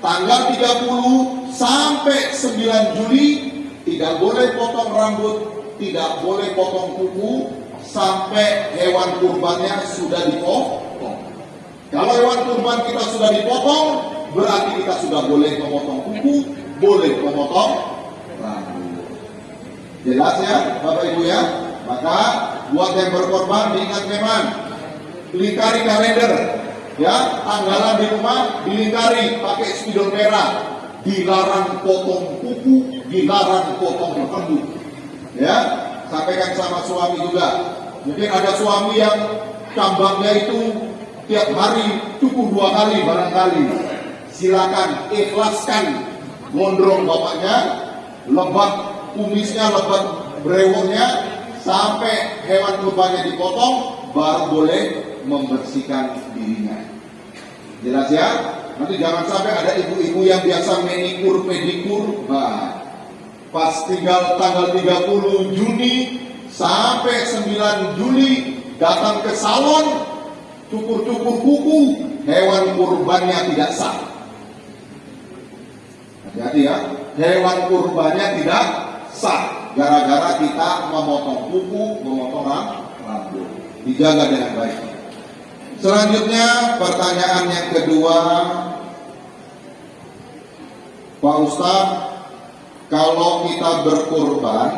tanggal 30 sampai 9 Juli tidak boleh potong rambut, tidak boleh potong kuku sampai hewan kurbannya sudah dipotong. Kalau hewan kurban kita sudah dipotong, berarti kita sudah boleh memotong kuku, boleh memotong rambut. Jelas ya Bapak Ibu ya? Maka buat yang berkorban diingat memang, lingkari kalender. Ya, tanggalan di rumah dilingkari pakai spidol merah. Dilarang potong kuku, dilarang potong rambut. Ya, sampaikan sama suami juga. Mungkin ada suami yang cambangnya itu tiap hari cukup 2 kali barangkali. Silakan ikhlaskan gondrong bapaknya, lebat kumisnya, lebat brewoknya, sampai hewan kurbannya dipotong, baru boleh membersihkan dirinya. Jelas ya? Nanti jangan sampai ada ibu-ibu yang biasa manikur, pedikur, nah, pas tinggal tanggal 30 Juni sampai 9 Juli datang ke salon, cukur-cukur kuku, hewan kurbannya tidak sah. Hati-hati ya, hewan kurbannya tidak sah gara-gara kita memotong kuku, memotong rambut. Dijaga dengan baik. Selanjutnya pertanyaan yang kedua, Pak Ustadz, kalau kita berkurban,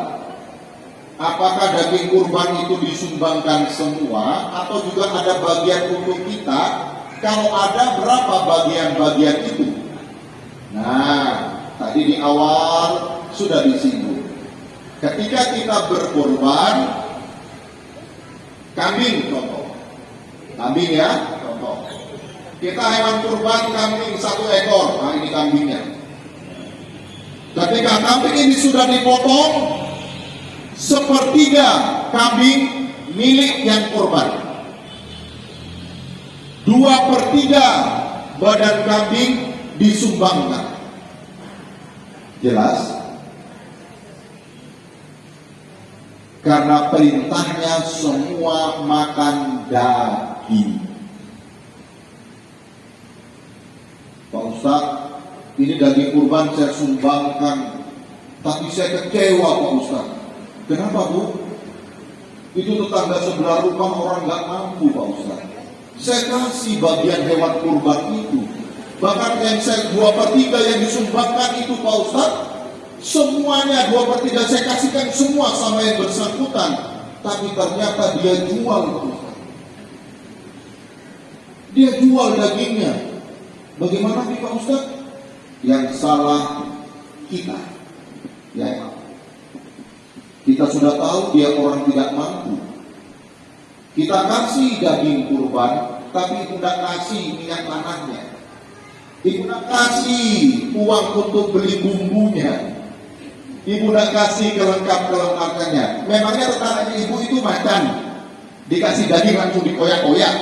apakah daging kurban itu disumbangkan semua atau juga ada bagian untuk kita Kalau ada, berapa bagian-bagian itu? Nah, tadi di awal sudah disinggung. Ketika kita berkorban, kambing contoh. Kambing ya, contoh. Kita hewan kurban kambing 1 ekor. Nah, ini kambingnya. Ketika kambing ini sudah dipotong, 1/3 kambing milik yang kurban. 2/3 badan kambing disumbangkan. Jelas? Karena perintahnya semua makan daging. Pak Ustadz, ini daging kurban saya sumbangkan, tapi saya kecewa Pak Ustadz. Kenapa Bu? Itu tetangga sebelah rumah orang nggak mampu Pak Ustadz. Saya kasih bagian hewan kurban itu. Bahkan yang saya 2/3 yang disumbangkan itu Pak Ustadz, semuanya 2/3 saya kasihkan semua sama yang bersangkutan. Tapi ternyata dia jual Pak Ustadz. Dia jual dagingnya. Bagaimana nih Pak Ustadz? Yang salah kita. Ya, kita sudah tahu dia orang tidak mampu. Kita kasih daging kurban, tapi tidak kasih minyak tanahnya. Ibu nak kasih uang untuk beli bumbunya. Ibu nak kasih kelengkap-kelengkapannya. Memangnya tetangganya ibu itu macan, dikasih daging langsung dikoyak-koyak?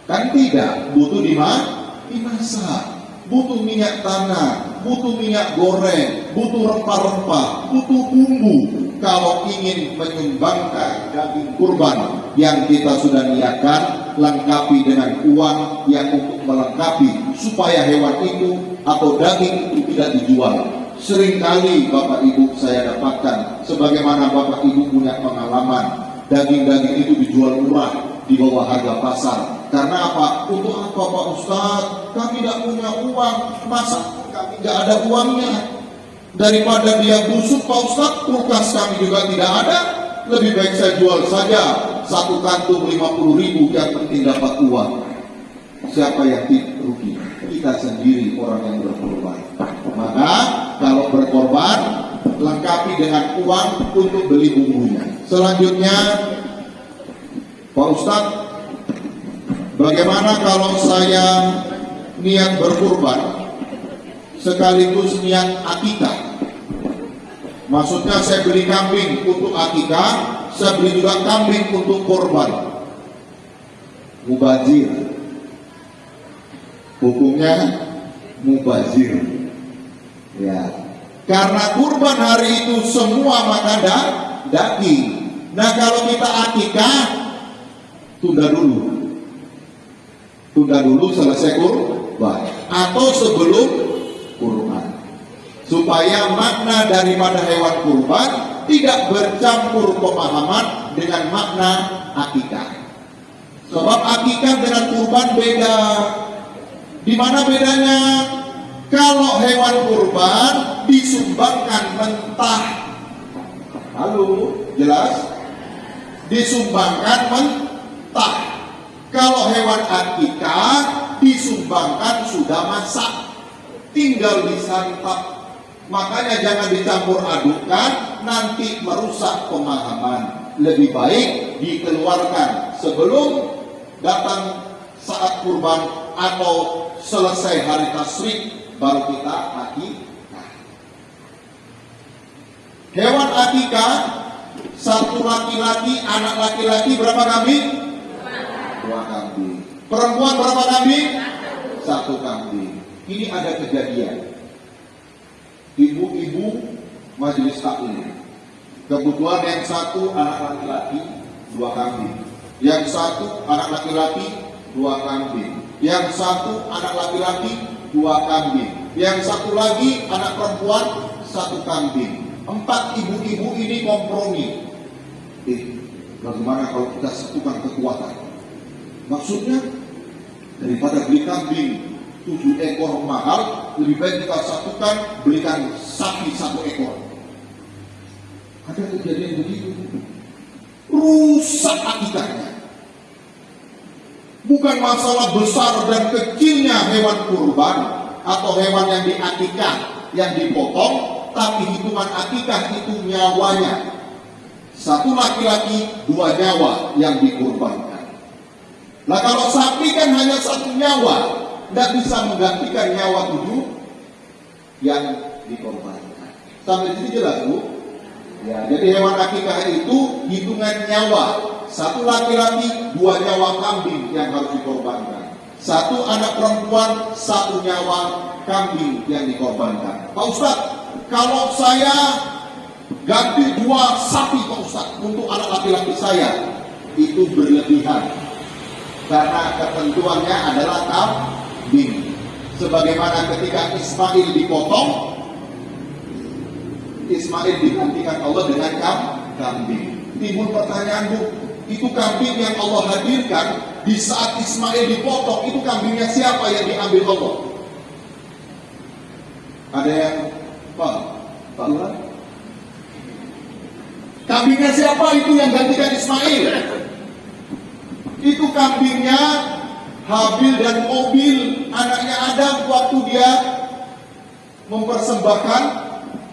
Kan tidak, butuh dimasak, butuh minyak tanah, butuh minyak goreng, butuh rempah-rempah, butuh bumbu. Kalau ingin menyumbangkan daging kurban yang kita sudah niatkan, lengkapi dengan uang yang untuk melengkapi supaya hewan itu atau daging itu tidak dijual. Seringkali Bapak Ibu saya dapatkan, sebagaimana Bapak Ibu punya pengalaman, daging-daging itu dijual murah di bawah harga pasar. Karena apa? Untuk apa Pak Ustadz? Kami tidak punya uang. Masa kami tidak ada uangnya? Daripada dia busuk Pak Ustadz, kulkas kami juga tidak ada. Lebih baik saya jual saja 1 kantung 50.000, yang penting dapat uang. Siapa yang rugi? Kita sendiri orang yang berkorban. Maka kalau berkorban, lengkapi dengan uang untuk beli bumbunya. Selanjutnya, Pak Ustadz, bagaimana kalau saya niat berkorban sekaligus niat akikah? Maksudnya saya beli kambing untuk akikah, saya beli juga kambing untuk korban. Mubazir. Hukumnya mubazir. Ya. Karena kurban hari itu semua makan daging. Nah, kalau kita akikah, tunda dulu selesai kurban atau sebelum kurban, supaya makna daripada hewan kurban tidak bercampur pemahaman dengan makna akikah. Sebab akikah dengan kurban beda. Di mana bedanya? Kalau hewan kurban disumbangkan mentah, halo, jelas? Disumbangkan mentah. Kalau hewan akikah disumbangkan sudah masak, tinggal disantap. Makanya jangan dicampur adukkan, nanti merusak pemahaman. Lebih baik dikeluarkan sebelum datang saat kurban atau selesai hari tasyrik, baru kita akikah. Hewan akikah, 1 laki-laki, anak laki-laki berapa kambing? 2 kambing. Perempuan berapa kambing? 1 kambing. Ini ada kejadian. Ibu-ibu majelis taklim. Kebetulan yang 1 anak laki-laki 2 kambing. Yang 1 anak laki-laki 2 kambing. Yang 1 anak laki-laki 2 kambing. Yang 1 lagi anak perempuan 1 kambing. 4 ibu-ibu ini kompromi. Bagaimana kalau kita satukan kekuatan? Maksudnya daripada beli kambing 7 ekor mahal, lebih baik kita satukan belikan sapi 1 ekor. Ada kejadian begitu, rusak akikahnya. Bukan masalah besar dan kecilnya hewan kurban atau hewan yang diakikah, yang dipotong, tapi hitungan akikah itu nyawanya. Satu laki-laki, 2 nyawa yang dikurbankan. Nah kalau sapi kan hanya 1 nyawa, tidak bisa menggantikan nyawa 7 yang dikorbankan. Sampai di sini jelas, Bu? Ya, jadi hewan akikah itu hitungan nyawa. 1 laki-laki, 2 nyawa kambing yang harus dikorbankan. 1 anak perempuan, 1 nyawa kambing yang dikorbankan. Pak Ustadz, kalau saya ganti 2 sapi Pak Ustadz untuk anak laki-laki saya, itu berlebihan. Karena ketentuannya adalah kambing. Sebagaimana ketika Ismail dipotong, Ismail digantikan Allah dengan kambing. Timbul pertanyaan, Bu, itu kambing yang Allah hadirkan di saat Ismail dipotong, itu kambingnya siapa yang diambil Allah? Ada yang Pak Lurah? Kambingnya siapa itu yang gantikan Ismail? Itu kambingnya Habil dan Qabil, anaknya Adam, waktu dia mempersembahkan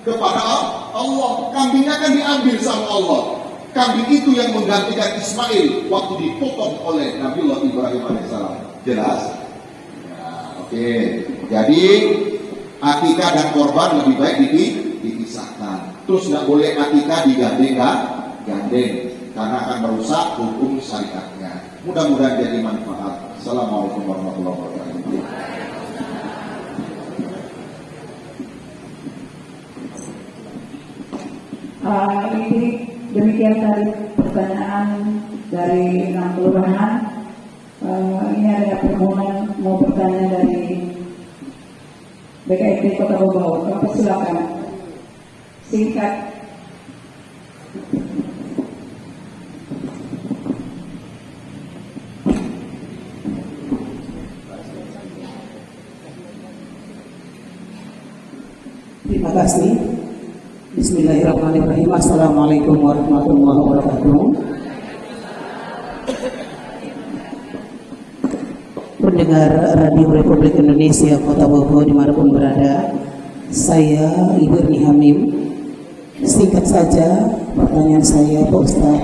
kepada Allah. Kambingnya kan diambil sama Allah. Kambing itu yang menggantikan Ismail waktu dipotong oleh Nabiullah Ibrahim alaihissalam. Jelas? Ya, oke. Jadi akikah dan korban lebih baik dipisahkan. Terus nggak boleh akikah digandeng, karena akan merusak hukum syariatnya. Mudah-mudahan jadi manfaat. Assalamualaikum warahmatullahi wabarakatuh. Ini demikian tadi pertanyaan dari 6 kelurahan. Ini ada permohonan mau bertanya dari BKIP Kota Bogor. Bapak silakan. Singkat. Terima kasih. Bismillahirrahmanirrahim. Assalamualaikum warahmatullahi wabarakatuh. Pendengar Radio Republik Indonesia Kota Bogor dimanapun berada, saya Ibu Erni Hamim. Singkat saja pertanyaan saya Pak Ustaz,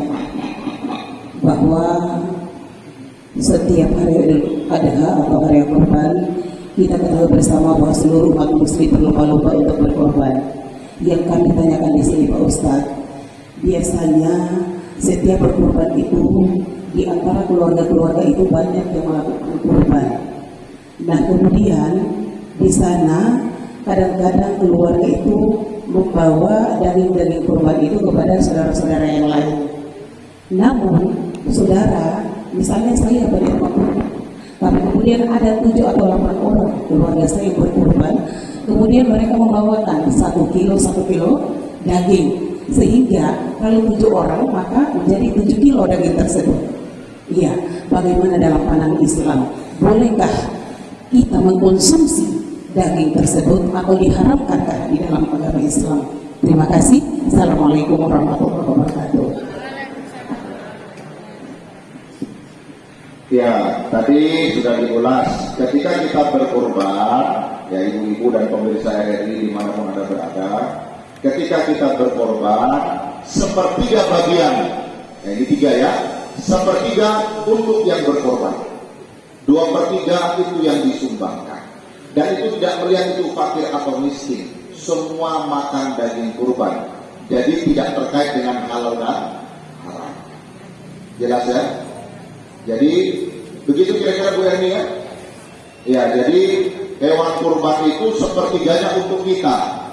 bahwa setiap hari Idul Adha atau hari kurban, kita ketahui bersama bahwa seluruh umat muslim berlomba-lomba untuk berkorban. Yang kami tanyakan di sini Pak Ustadz, biasanya setiap berkorban itu di antara keluarga-keluarga itu banyak yang melakukan kurban. Nah kemudian di sana kadang-kadang keluarga itu membawa daging-daging kurban itu kepada saudara-saudara yang lain. Namun saudara, misalnya saya berkorban, tapi kemudian ada 7 atau 8 orang keluarga saya yang berkorban. Kemudian mereka membawakan 1 kilo daging, sehingga kalau 7 orang maka menjadi 7 kilo daging tersebut. Iya, bagaimana dalam pandangan Islam? Bolehkah kita mengkonsumsi daging tersebut atau diharamkankah di dalam agama Islam? Terima kasih. Assalamualaikum warahmatullahi wabarakatuh. Ya, tadi sudah diulas. Ketika kita berkorban, ya ibu-ibu dan pemirsa RRI dimanapun Anda berada, ketika kita berkorban, 1/3 bagian, ya ini 3 ya, 1/3 untuk yang berkorban, 2/3 itu yang disumbangkan. Dan itu tidak melihat itu fakir atau miskin, semua makan daging kurban. Jadi tidak terkait dengan halal dan haram. Jelas ya? Jadi begitu kira-kira Bu Erni ya? Ya, jadi hewan kurban itu 1/3 untuk kita.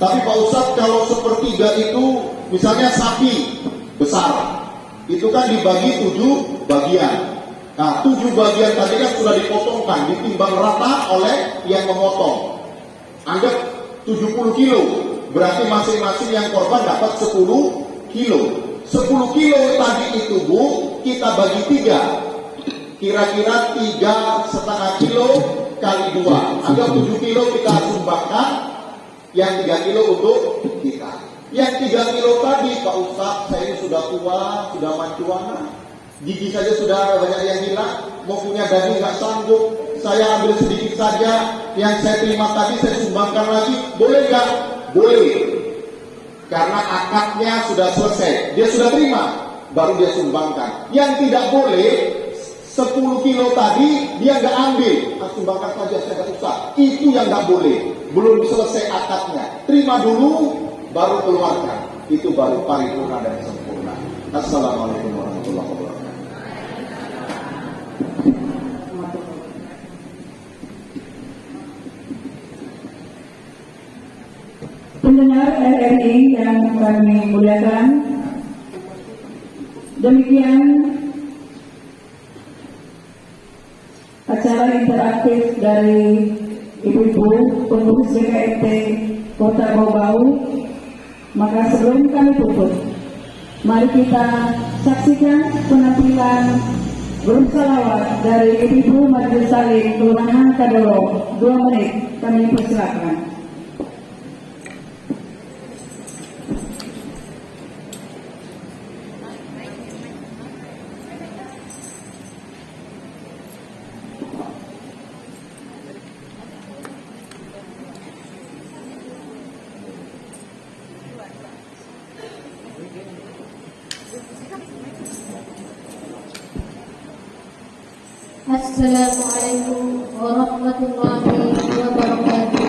Tapi Pak Ustadz, kalau 1/3 itu misalnya sapi besar, itu kan dibagi 7 bagian. Nah 7 bagian tadi kan sudah dipotongkan, ditimbang rata oleh yang memotong. Anggap 70 kilo, berarti masing-masing yang korban dapat 10 kilo. 10 kilo tadi itu Bu, kita bagi 3, kira-kira 3,5 kilo kali 2, anggap 7 kilo kita sumbangkan, yang 3 kilo untuk kita. Yang 3 kilo tadi Pak Ustadz, saya ini sudah tua, sudah mancuana, Gigi saja sudah banyak yang hilang, mau punya daging nggak sanggup, saya ambil sedikit saja, yang saya terima tadi saya sumbangkan lagi, boleh nggak? Boleh, karena akadnya sudah selesai, dia sudah terima, baru dia sumbangkan. Yang tidak boleh, 10 kilo tadi dia nggak ambil, sumbangkan saja, saya nggak usah. Itu yang nggak boleh, belum selesai akadnya. Terima dulu, baru keluarkan. Itu baru paripurna dan sempurna. Assalamualaikum warahmatullahi wabarakatuh. Pendengar RRI yang kami muliakan, demikian acara interaktif dari Ibu-Ibu Pengurus BKMT Kota Bau-Bau. Maka sebelum kami tutup, mari kita saksikan penampilan bersalawat dari Ibu-Ibu Majelis Taklim Kelurahan Kadoro. 2 menit kami persilakan. Assalamualaikum warahmatullahi wabarakatuh.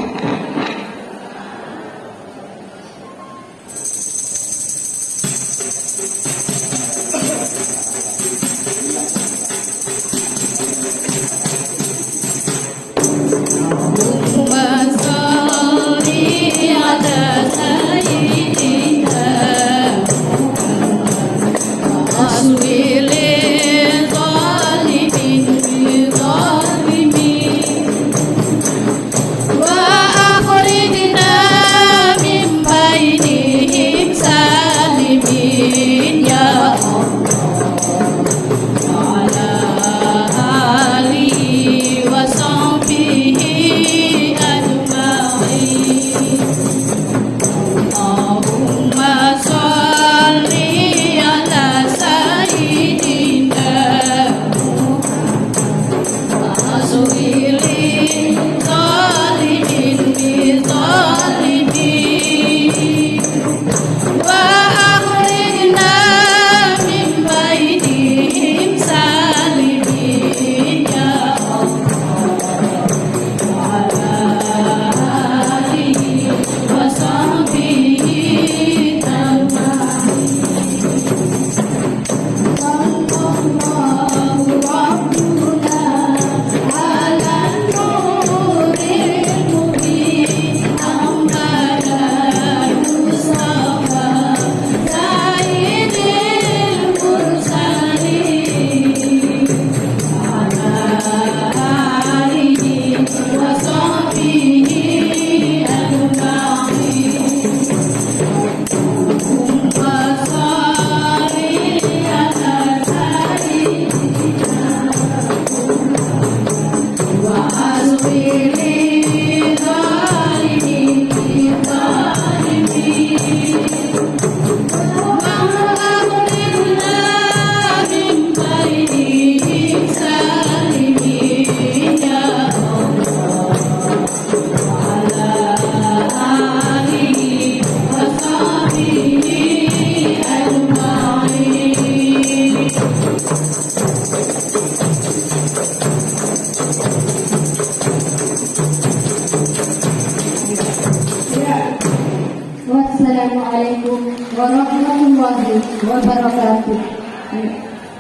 Wassalamualaikum warahmatullahi wabarakatuh.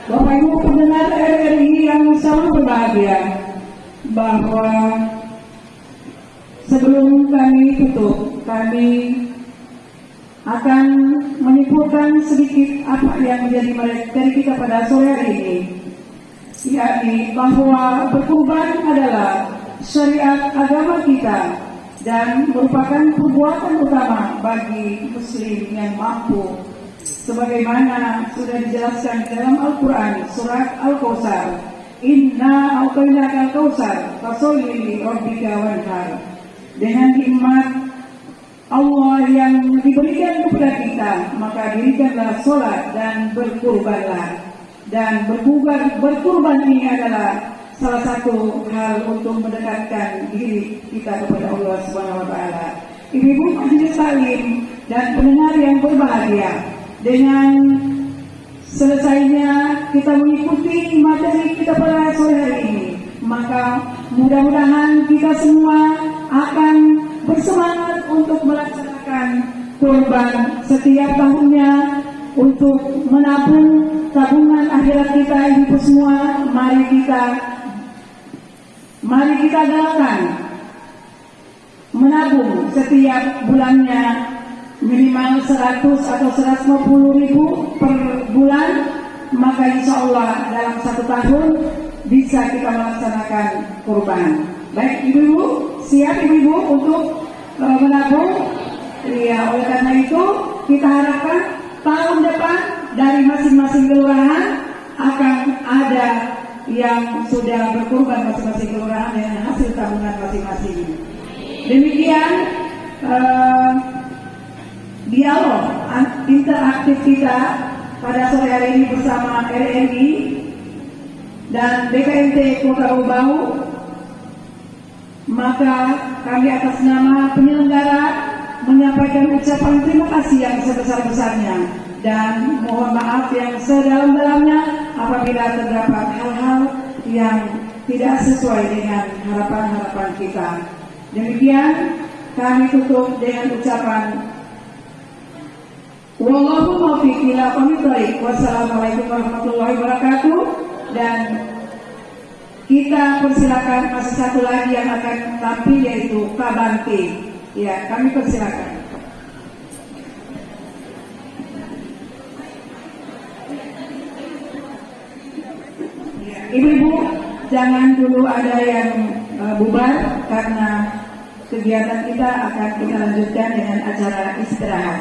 Bapak Ibu pendengar RRI yang sangat berbahagia, bahwa sebelum kami tutup, kami akan menyimpulkan sedikit apa yang menjadi materi kita pada sore hari ini, yakni bahwa berkurban adalah syariat agama kita dan merupakan perbuatan utama bagi muslim yang mampu, sebagaimana sudah dijelaskan dalam Al-Quran surat Al-Kautsar, Inna a'tainakal kautsar fasholli li rabbika wanhar. Dengan nikmat Allah yang diberikan kepada kita, maka dirikanlah sholat dan berkurbanlah. Dan berkurban ini adalah salah satu hal untuk mendekatkan diri kita kepada Allah Subhanahu wa taala. Ibu-ibu majelis taklim dan pendengar yang berbahagia, dengan selesainya kita mengikuti materi kita pada sore hari ini, maka mudah-mudahan kita semua akan bersemangat untuk melaksanakan kurban setiap tahunnya untuk menabung tabungan akhirat kita. Ibu semua, mari kita galakan menabung setiap bulannya minimal 100 atau 150 ribu per bulan, maka insya Allah dalam 1 tahun bisa kita melaksanakan kurban. Baik ibu-ibu, siap ibu-ibu untuk menabung? Ya, oleh karena itu kita harapkan tahun depan dari masing-masing kelurahan akan ada yang sudah berkurban masing-masing kelurahan dengan hasil tabungan masing-masing. Demikian dialog interaktif kita pada sore hari ini bersama RRI dan BKMT Kota Bau. Maka kami atas nama penyelenggara menyampaikan ucapan terima kasih yang sebesar-besarnya dan mohon maaf yang sedalam-dalamnya apabila terdapat hal-hal yang tidak sesuai dengan harapan-harapan kita. Demikian kami tutup dengan ucapan wallahu muwaffiq ila aqwamit thoriq. Wassalamualaikum warahmatullahi wabarakatuh. Dan kita persilakan masih satu lagi yang akan tampil yaitu Kabante. Ya, kami persilakan. Ya, ibu-ibu jangan dulu ada yang bubar karena kegiatan kita akan kita lanjutkan dengan acara istirahat.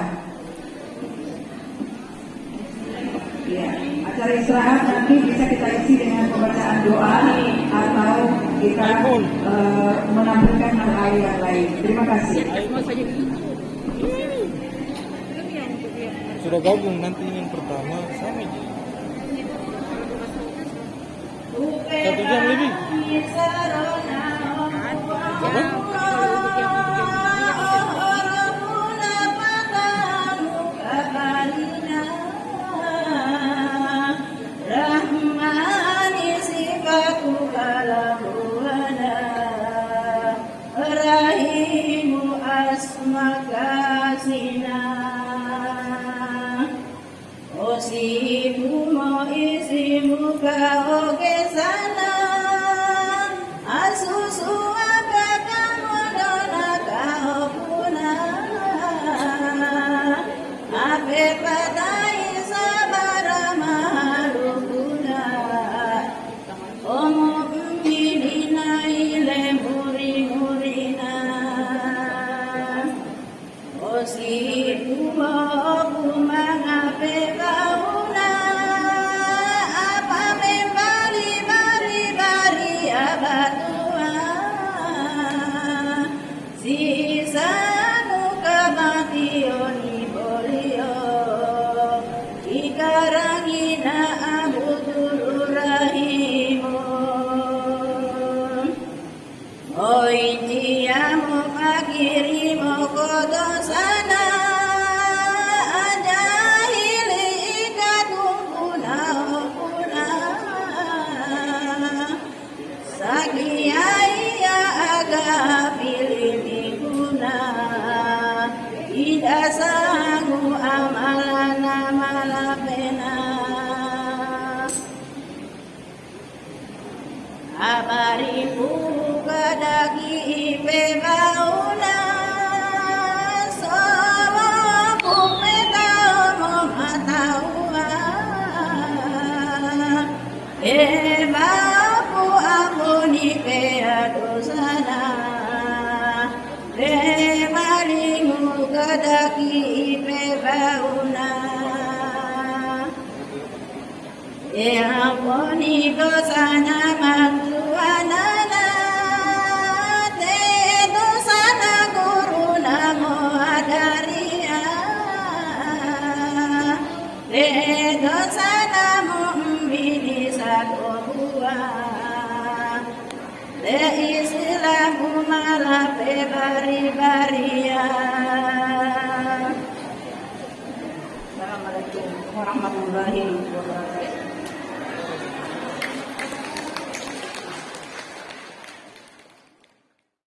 Ya, acara istirahat nanti bisa kita isi dengan pembacaan doa atau kita menampilkan hal-hal yang lain. Terima kasih. Sudah gabung nanti yang pertama sama aja. 1 jam lebih. Apa? Dosana mumbi kurban Islahu malape bari-barian. Assalamualaikum warahmatullahi wabarakatuh.